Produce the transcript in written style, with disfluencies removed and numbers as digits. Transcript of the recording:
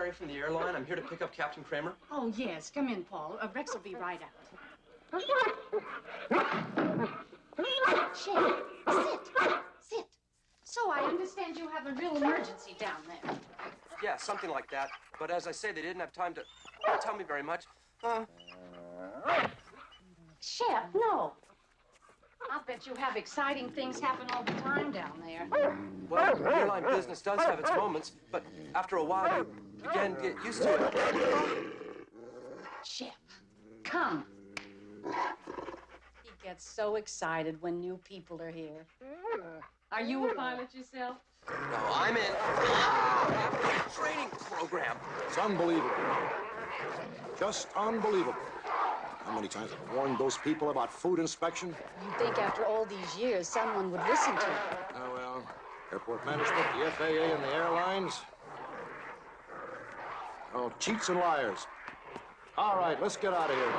secretary from the airline. I'm here to pick up Captain Kramer. Oh, yes. Come in, Paul. Rex will be right out. Shane, sit. So I understand you have a real emergency down there. Yeah, something like that. But as I say, they didn't have time to tell me very much. Shep, no. I'll bet you have exciting things happen all the time down there. Well, airline business does have its moments, but after a while, you begin to get used to it. Shep, come. He gets so excited when new people are here. Are you a pilot yourself? No, I'm in a training program. It's unbelievable. Just unbelievable. How many times I've warned those people about food inspection? You'd think after all these years someone would listen to you. Oh, well, airport management, the FAA, and the airlines. Oh, cheats and liars. All right, let's get out of here.